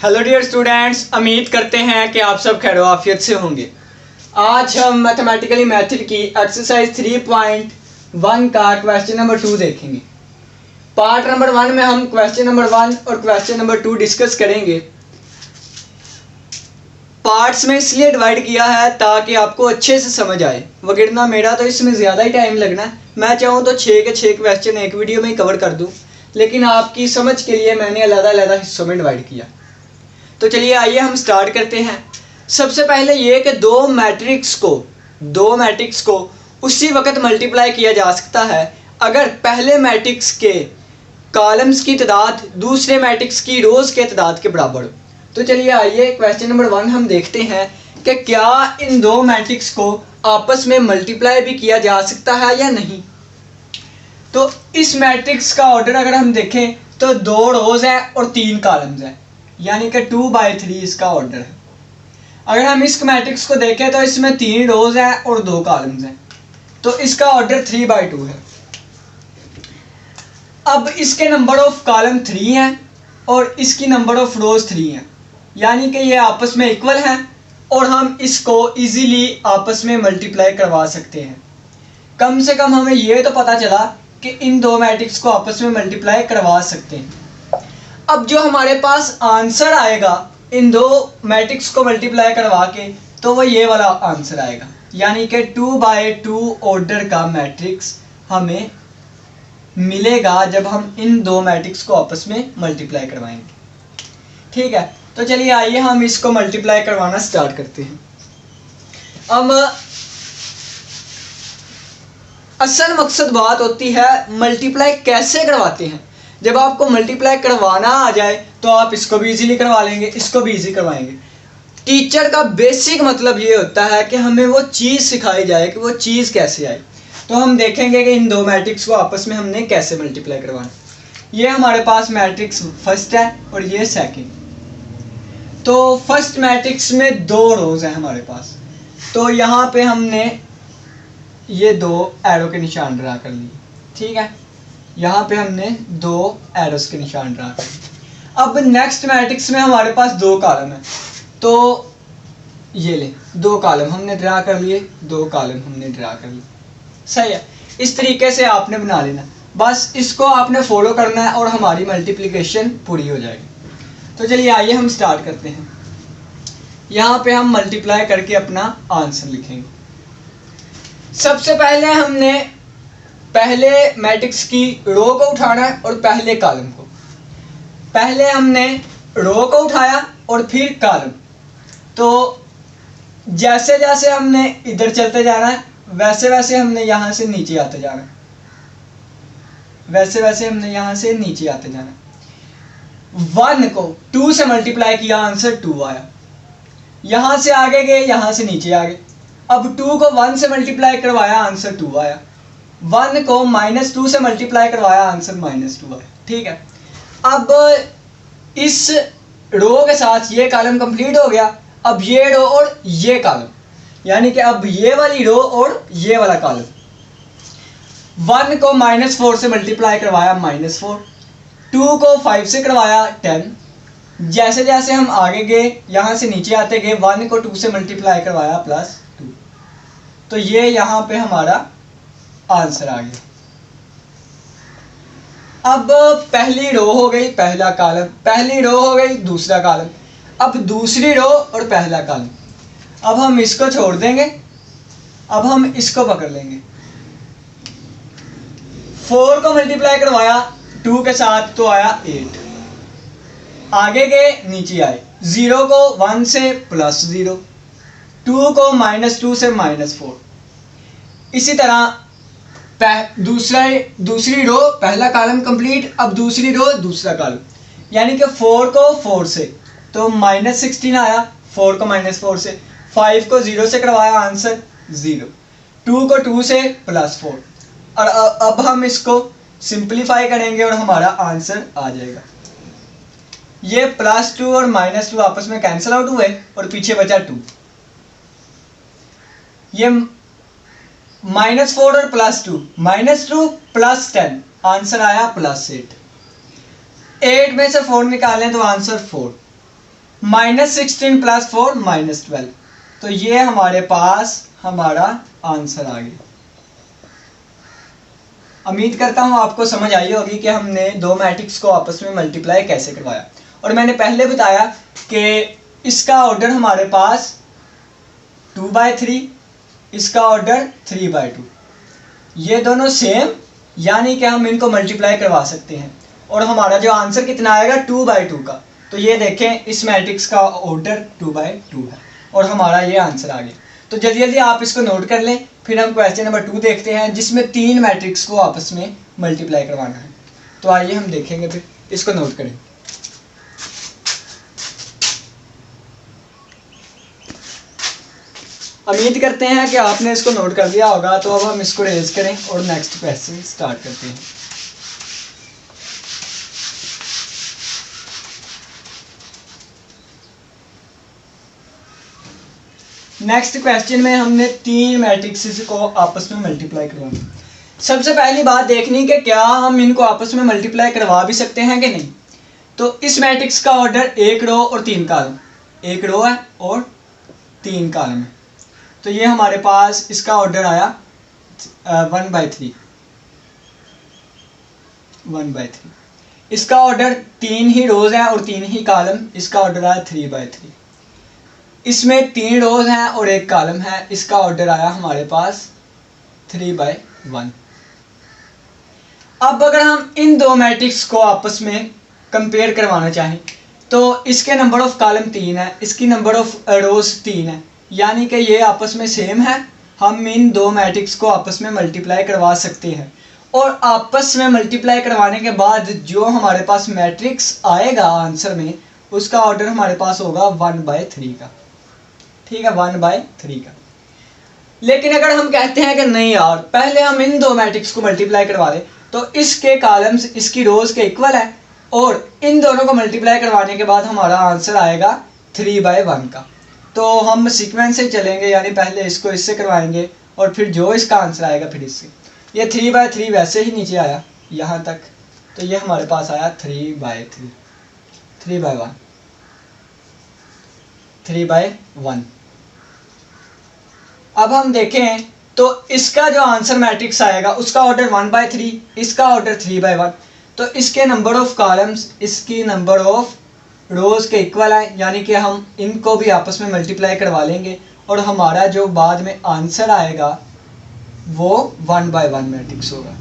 Hello dear students, उम्मीद करते हैं कि आप सब खैर आफियत से होंगे। आज हम मैथमेटिकली मेथड की एक्सरसाइज 3.1 का क्वेश्चन नंबर 2 देखेंगे। पार्ट नंबर 1 में हम क्वेश्चन नंबर 1 और क्वेश्चन नंबर 2 डिस्कस करेंगे। पार्ट्स में इसलिए डिवाइड किया है ताकि आपको अच्छे से समझ आए, वगरना मेरा तो इसमें ज़्यादा ही टाइम लगना है। मैं चाहूँ तो 6 के 6 क्वेश्चन एक वीडियो में ही कवर कर दूँ, लेकिन आपकी समझ के लिए मैंने अलग-अलग हिस्सों में डिवाइड किया। तो चलिए आइए हम स्टार्ट करते हैं। सबसे पहले ये कि दो मैट्रिक्स को उसी वक्त मल्टीप्लाई किया जा सकता है अगर पहले मैट्रिक्स के कॉलम्स की तादाद दूसरे मैट्रिक्स की रोज़ के तादाद के बराबर हो। तो चलिए आइए क्वेश्चन नंबर 1 हम देखते हैं कि क्या इन दो मैट्रिक्स को आपस में मल्टीप्लाई भी किया जा सकता है या नहीं। तो इस मैट्रिक्स का ऑर्डर अगर हम देखें तो 2 रोज़ हैं और 3 कॉलम्स हैं, यानी कि 2/3 इसका ऑर्डर है। अगर हम इस मैट्रिक्स को देखें तो इसमें 3 रोज़ हैं और 2 कॉलम्स हैं, तो इसका ऑर्डर 3/2 है। अब इसके नंबर ऑफ कॉलम 3 हैं और इसकी नंबर ऑफ रोज़ 3 हैं, यानी कि ये आपस में इक्वल हैं और हम इसको इजीली आपस में मल्टीप्लाई करवा सकते हैं। कम से कम हमें ये तो पता चला कि इन दो मैट्रिक्स को आपस में मल्टीप्लाई करवा सकते हैं। अब जो हमारे पास आंसर आएगा इन दो मैट्रिक्स को मल्टीप्लाई करवा के, तो वो ये वाला आंसर आएगा, यानी कि 2/2 ऑर्डर का मैट्रिक्स हमें मिलेगा जब हम इन दो मैट्रिक्स को आपस में मल्टीप्लाई करवाएंगे। ठीक है, तो चलिए आइए हम इसको मल्टीप्लाई करवाना स्टार्ट करते हैं। अब असल मकसद बात होती है मल्टीप्लाई कैसे करवाते हैं। जब आपको मल्टीप्लाई करवाना आ जाए तो आप इसको भी इजीली करवा लेंगे, इसको भी इजी करवाएंगे। टीचर का बेसिक मतलब ये होता है कि हमें वो चीज़ सिखाई जाए कि वो चीज़ कैसे आए। तो हम देखेंगे कि इन दो मैट्रिक्स को आपस में हमने कैसे मल्टीप्लाई करवाना। ये हमारे पास मैट्रिक्स फर्स्ट है और ये सेकंड। तो फर्स्ट मैट्रिक्स में 2 रोज़ हैं हमारे पास, तो यहाँ पे हमने ये 2 एरो के निशान ड्रा कर लिए। ठीक है, यहाँ पे हमने 2 एरोस के निशान ड्रा कर लिए। अब नेक्स्ट मैट्रिक्स में हमारे पास 2 कॉलम है, तो ये ले 2 कॉलम हमने ड्रा कर लिए, 2 कॉलम हमने ड्रा कर लिए। सही है, इस तरीके से आपने बना लेना, बस इसको आपने फॉलो करना है और हमारी मल्टीप्लिकेशन पूरी हो जाएगी। तो चलिए आइए हम स्टार्ट करते हैं। यहाँ पे हम मल्टीप्लाई करके अपना आंसर लिखेंगे। सबसे पहले हमने पहले मैट्रिक्स की रो को उठाना है और पहले कॉलम को। पहले हमने रो को उठाया और फिर कॉलम। तो जैसे जैसे हमने इधर चलते जाना है वैसे वैसे हमने यहाँ से नीचे आते जाना है, वैसे वैसे हमने यहाँ से नीचे आते जाना है। 1 को 2 से मल्टीप्लाई किया, आंसर 2 आया। यहाँ से आगे गए, यहाँ से नीचे आ गए। अब 2 को 1 से मल्टीप्लाई करवाया, आंसर 2 आया। 1 को -2 से मल्टीप्लाई करवाया, आंसर -2 आया। ठीक है, अब इस रो के साथ ये कॉलम कंप्लीट हो गया। अब ये रो और ये कॉलम, यानी कि अब ये वाली रो और ये वाला कॉलम। 1 को -4 से मल्टीप्लाई करवाया, -4। 2 को 5 से करवाया, 10। जैसे जैसे हम आगे गए, यहाँ से नीचे आते गए, 1 को 2 से मल्टीप्लाई करवाया, +2। तो ये यहाँ पे हमारा आंसर आ गया। अब पहली रो हो गई, पहला कॉलम, पहली रो हो गई, दूसरा कॉलम, अब दूसरी रो और पहला कॉलम। अब हम इसको छोड़ देंगे, अब हम इसको पकड़ लेंगे। 4 को मल्टीप्लाई करवाया 2 के साथ तो आया 8। आगे गए, नीचे आए। 0 को 1 से +0, 2 को -2 से -4। इसी तरह दूसरी रो पहला कॉलम कंप्लीट, अब दूसरी रो दूसरा कॉलम, यानी कि 4 को 4 से तो -16 आया, 4 को -4 से। 5 को 0 से करवाया, आंसर 0। 2 को 2 से +4। और अब हम इसको सिंप्लीफाई करेंगे और हमारा आंसर आ जाएगा। ये +2 और -2 आपस में कैंसिल आउट हुए और पीछे बचा 2। ये -4 और +2, -2 +10, आंसर आया +8। 8 में से 4 निकालें तो आंसर 4। -16 + 4 -12। तो ये हमारे पास हमारा आंसर आ गया। उम्मीद करता हूँ आपको समझ आई होगी कि हमने दो मैट्रिक्स को आपस में मल्टीप्लाई कैसे करवाया। और मैंने पहले बताया कि इसका ऑर्डर हमारे पास 2/3, इसका ऑर्डर 3/2। ये दोनों सेम, यानी कि हम इनको मल्टीप्लाई करवा सकते हैं। और हमारा जो आंसर कितना आएगा 2/2 का। तो ये देखें, इस मैट्रिक्स का ऑर्डर 2/2 है और हमारा ये आंसर आ गया। तो जल्दी जल्दी आप इसको नोट कर लें। फिर हम क्वेश्चन नंबर 2 देखते हैं, जिसमें 3 मैट्रिक्स को आपस में मल्टीप्लाई करवाना है। तो आइए हम देखेंगे, फिर इसको नोट करें। उम्मीद करते हैं कि आपने इसको नोट कर दिया होगा। तो अब हम इसको रेज करें और नेक्स्ट क्वेश्चन स्टार्ट करते हैं। नेक्स्ट क्वेश्चन में हमने 3 मैट्रिक्स को आपस में मल्टीप्लाई करवाना। सबसे पहली बात देखनी कि क्या हम इनको आपस में मल्टीप्लाई करवा भी सकते हैं कि नहीं। तो इस मैट्रिक्स का ऑर्डर 1 रो और 3 कॉलम, 1 रो है और 3 कॉलम है। तो ये हमारे पास इसका ऑर्डर आया 1/3। इसका ऑर्डर 3 ही रोज है और 3 ही कॉलम, इसका ऑर्डर आया 3/3। इसमें 3 रोज हैं और 1 कॉलम है, इसका ऑर्डर आया हमारे पास 3/1। अब अगर हम इन दो मैट्रिक्स को आपस में कंपेयर करवाना चाहें तो इसके नंबर ऑफ कॉलम 3 है, इसकी नंबर ऑफ रोज 3 है, यानी कि ये आपस में सेम है। हम इन दो मैट्रिक्स को आपस में मल्टीप्लाई करवा सकते हैं और आपस में मल्टीप्लाई करवाने के बाद जो हमारे पास मैट्रिक्स आएगा आंसर में, उसका ऑर्डर हमारे पास होगा 1/3 का। ठीक है, 1/3 का। लेकिन अगर हम कहते हैं कि नहीं यार, पहले हम इन दो मैट्रिक्स को मल्टीप्लाई करवा दें, तो इसके कॉलम्स इसकी रोज के इक्वल है और इन दोनों को मल्टीप्लाई करवाने के बाद हमारा आंसर आएगा 3/1 का। तो हम सीक्वेंस से चलेंगे, यानी पहले इसको इससे करवाएंगे और फिर जो इसका आंसर आएगा फिर इससे। ये 3/3 वैसे ही नीचे आया यहाँ तक, तो ये हमारे पास आया 3/1। अब हम देखें तो इसका जो आंसर मैट्रिक्स आएगा उसका ऑर्डर 1/3, इसका ऑर्डर 3/1। तो इसके नंबर ऑफ कॉलम्स इसकी नंबर ऑफ रोज के इक्वल है, यानी कि हम इनको भी आपस में मल्टीप्लाई करवा लेंगे और हमारा जो बाद में आंसर आएगा वो 1/1 मैट्रिक्स होगा।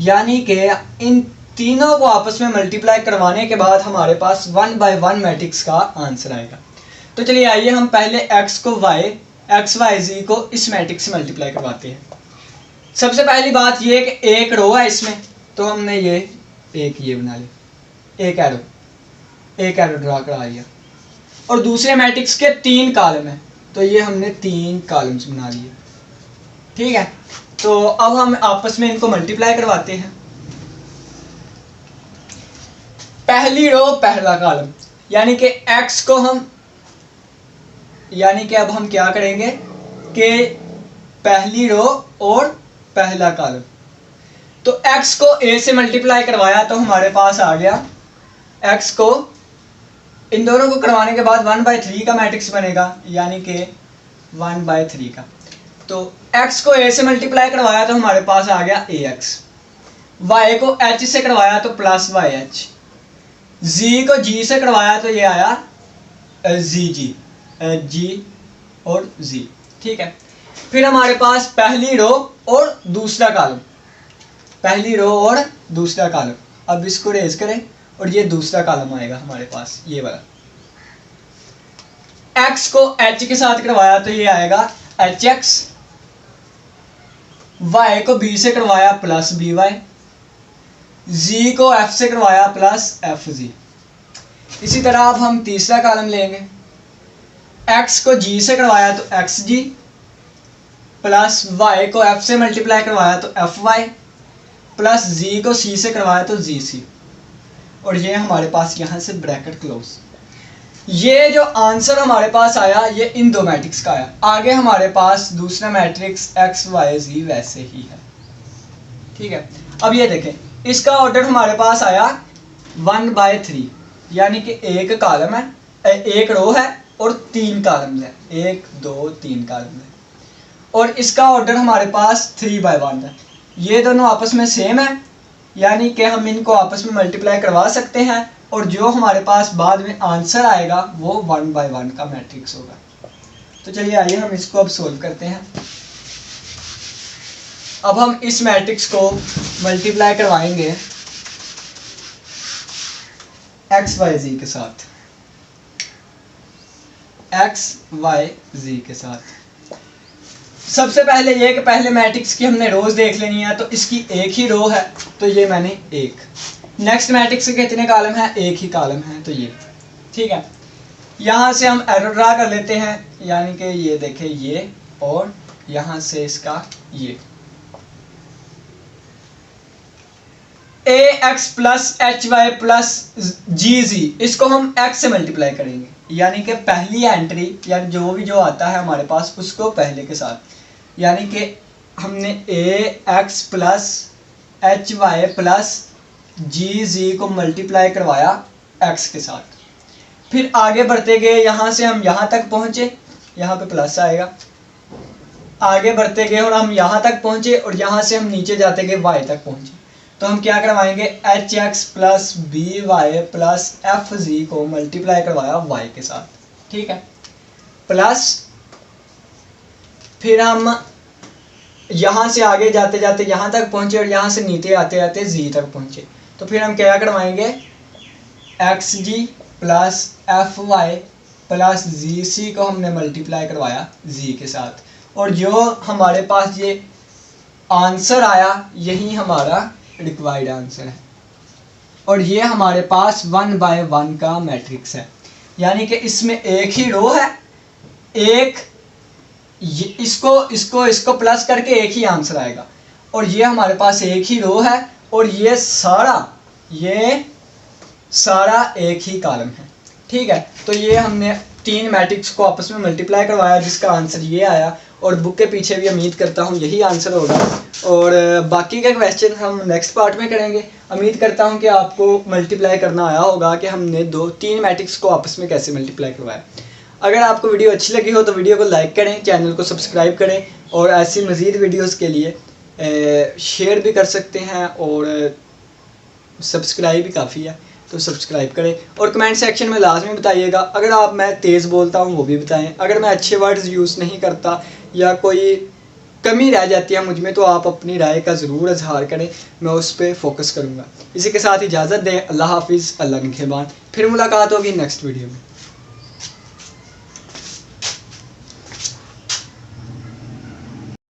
यानी कि इन तीनों को आपस में मल्टीप्लाई करवाने के बाद हमारे पास 1/1 मैट्रिक्स का आंसर आएगा। तो चलिए आइए हम पहले x को x y z को इस मैट्रिक्स से मल्टीप्लाई करवाते हैं। सबसे पहली बात ये कि एक रो है इसमें, तो हमने ये बना लिया, एक एरो ड्रा करा लिया। और दूसरे मैट्रिक्स के 3 कॉलम है, तो ये हमने 3 कॉलम्स बना लिए। ठीक है, तो अब हम आपस में इनको मल्टीप्लाई करवाते हैं। पहली रो पहला कॉलम, यानी कि x को हम, यानी कि अब हम क्या करेंगे कि पहली रो और पहला कॉलम, तो x को a से मल्टीप्लाई करवाया तो हमारे पास आ गया, x को इन दोनों को करवाने के बाद 1/3 का मैट्रिक्स बनेगा, यानी कि 1/3 का। तो x को a से मल्टीप्लाई करवाया तो हमारे पास आ गया ax, y को h से करवाया तो प्लस yh, z को g से करवाया तो ये आया zg, g और z। ठीक है, फिर हमारे पास पहली रो और दूसरा कॉलम, अब इसको रेज करें और ये दूसरा कॉलम आएगा हमारे पास, ये वाला। x को h के साथ करवाया तो ये आएगा hx, y को b से करवाया प्लस by, z को f से करवाया प्लस fg। इसी तरह अब हम तीसरा कॉलम लेंगे, x को g से करवाया तो xg, प्लस y को f से मल्टीप्लाई करवाया तो fy, प्लस z को c से करवाया तो gc। और ये हमारे पास यहाँ से ब्रैकेट क्लोज। ये जो आंसर हमारे पास आया ये इन दो मैट्रिक्स का आया। आगे हमारे पास दूसरा मैट्रिक्स x y z वैसे ही है। ठीक है, अब ये देखें, इसका ऑर्डर हमारे पास आया 1/3, यानी कि एक कॉलम है एक रो है और 3 कॉलम है, 1 2 3 कॉलम है, और इसका ऑर्डर हमारे पास 3/1 है। ये दोनों आपस में सेम है, यानी कि हम इनको आपस में मल्टीप्लाई करवा सकते हैं, और जो हमारे पास बाद में आंसर आएगा वो 1/1 का मैट्रिक्स होगा। तो चलिए आइए हम इसको अब सोल्व करते हैं। अब हम इस मैट्रिक्स को मल्टीप्लाई करवाएंगे एक्स वाई जी के साथ, एक्स वाई जी के साथ। सबसे पहले ये कि पहले मैट्रिक्स की हमने रोज देख लेनी है, तो इसकी एक ही रो है, तो ये मैंने एक। नेक्स्ट मैट्रिक्स के कितने कॉलम है, एक ही कॉलम है, तो ये ठीक है। यहाँ से हम एरो ड्रा कर लेते हैं, यानी कि ये देखें ये, और यहाँ से इसका ये A X plus H Y plus G G, इसको हम एक्स से मल्टीप्लाई करेंगे, यानी कि पहली एंट्री यानी जो आता है हमारे पास उसको पहले के साथ, यानी कि हमने A X plus H Y plus G G को मल्टीप्लाई करवाया एक्स के साथ। फिर आगे बढ़ते गए, यहाँ से हम यहाँ तक पहुँचे, यहाँ पे प्लस आएगा, आगे बढ़ते गए और हम यहाँ तक पहुँचे, और यहाँ से हम नीचे जाते गए वाई तक पहुँचे, तो हम क्या करवाएंगे, H X plus B Y plus F G को मल्टीप्लाई करवाया वाई के साथ, ठीक है, प्लस फिर हम यहाँ से आगे जाते जाते यहाँ तक पहुँचे, और यहाँ से नीचे आते आते जी तक पहुँचे, तो फिर हम क्या करवाएंगे, एक्स जी प्लस एफ वाई प्लस जी सी को हमने मल्टीप्लाई करवाया जी के साथ, और जो हमारे पास ये आंसर आया यही हमारा रिक्वायर्ड आंसर है, और ये हमारे पास 1/1 का मैट्रिक्स है, यानी कि इसमें एक ही रो है, एक इसको प्लस करके एक ही आंसर आएगा, और ये हमारे पास एक ही रो है, और ये सारा एक ही कॉलम है, ठीक है। तो ये हमने 3 मैट्रिक्स को आपस में मल्टीप्लाई करवाया जिसका आंसर ये आया, और बुक के पीछे भी उम्मीद करता हूँ यही आंसर होगा, और बाकी का क्वेश्चन हम नेक्स्ट पार्ट में करेंगे। उम्मीद करता हूँ कि आपको मल्टीप्लाई करना आया होगा कि हमने 2-3 मैट्रिक्स को आपस में कैसे मल्टीप्लाई करवाया। अगर आपको वीडियो अच्छी लगी हो तो वीडियो को लाइक करें, चैनल को सब्सक्राइब करें, और ऐसी मज़ीद वीडियोस के लिए शेयर भी कर सकते हैं, और सब्सक्राइब भी काफ़ी है तो सब्सक्राइब करें, और कमेंट सेक्शन में लाजमी बताइएगा। अगर आप मैं तेज़ बोलता हूँ वो भी बताएं, अगर मैं अच्छे वर्ड्स यूज़ नहीं करता या कोई कमी रह जाती है मुझ में तो आप अपनी राय का ज़रूर इजहार करें, मैं उस पर फोकस करूँगा। इसी के साथ इजाज़त दें, अल्लाह हाफिज़, अल्लाह निगहबान। फिर मुलाकात होगी नेक्स्ट वीडियो में।